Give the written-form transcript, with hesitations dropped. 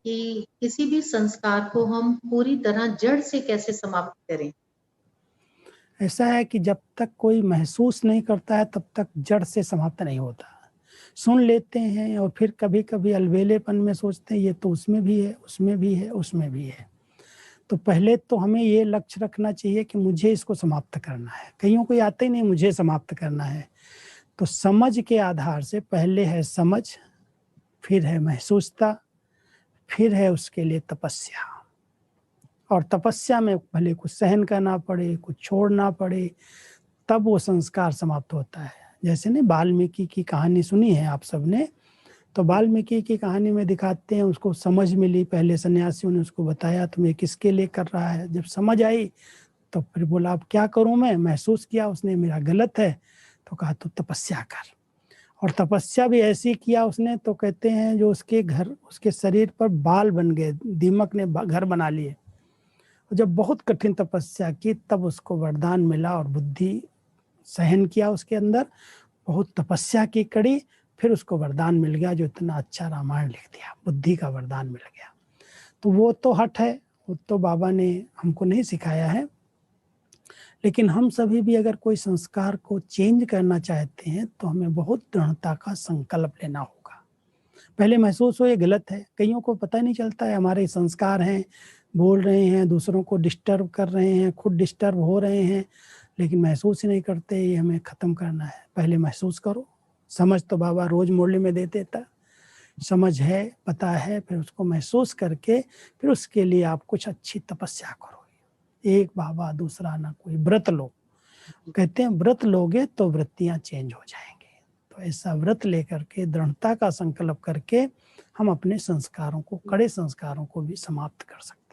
कि किसी भी संस्कार को हम पूरी तरह जड़ से कैसे समाप्त करें? ऐसा है कि जब तक कोई महसूस नहीं करता है तब तक जड़ से समाप्त नहीं होता। सुन लेते हैं और फिर कभी-कभी अलबेलेपन में सोचते हैं ये तो उसमें भी है, उसमें भी है, उसमें भी है। तो पहले तो हमें ये लक्ष्य रखना चाहिए कि मुझे इसको समाप्त करना है। कइयों को ये आता ही नहीं मुझे समाप्त करना है। तो समझ के आधार से पहले है समझ, फिर है महसूसता, फिर है उसके लिए तपस्या। और तपस्या में भले कुछ सहन करना पड़े, कुछ छोड़ना पड़े, तब वो संस्कार समाप्त होता है। जैसे ने वाल्मीकि की कहानी सुनी है आप सबने, तो वाल्मीकि की कहानी में दिखाते हैं उसको समझ मिली, पहले सन्यासियों ने उसको बताया तुम ये किसके लिए कर रहा है। जब समझ आई तो फिर बोला अब क्या करूं मैं, महसूस किया उसने मेरा गलत है, तो कहा तो तपस्या कर। और तपस्या भी ऐसी किया उसने, तो कहते हैं जो उसके घर उसके शरीर पर बाल बन गए, दीमक ने घर बना लिए। और जब बहुत कठिन तपस्या की तब उसको वरदान मिला और बुद्धि सहन किया उसके अंदर, बहुत तपस्या की कड़ी, फिर उसको वरदान मिल गया जो इतना अच्छा रामायण लिख दिया, बुद्धि का वरदान मिल गया। तो वो तो हठ है, वो तो बाबा ने हमको नहीं सिखाया है। लेकिन हम सभी भी अगर कोई संस्कार को चेंज करना चाहते हैं तो हमें बहुत दृढ़ता का संकल्प लेना होगा। पहले महसूस हो ये गलत है, कईयों को पता नहीं चलता है हमारे संस्कार हैं, बोल रहे हैं, दूसरों को डिस्टर्ब कर रहे हैं, खुद डिस्टर्ब हो रहे हैं, लेकिन महसूस ही नहीं करते, ये हमें ख़त्म करना है। पहले महसूस करो। समझ तो बाबा रोज मुरली में देते था, समझ है, पता है, फिर उसको महसूस करके फिर उसके लिए आप कुछ अच्छी तपस्या करो। एक बाबा दूसरा ना कोई, व्रत लो। कहते हैं व्रत लोगे तो वृत्तियां चेंज हो जाएंगे। तो ऐसा व्रत लेकर के दृढ़ता का संकल्प करके हम अपने संस्कारों को, कड़े संस्कारों को भी समाप्त कर सकते हैं।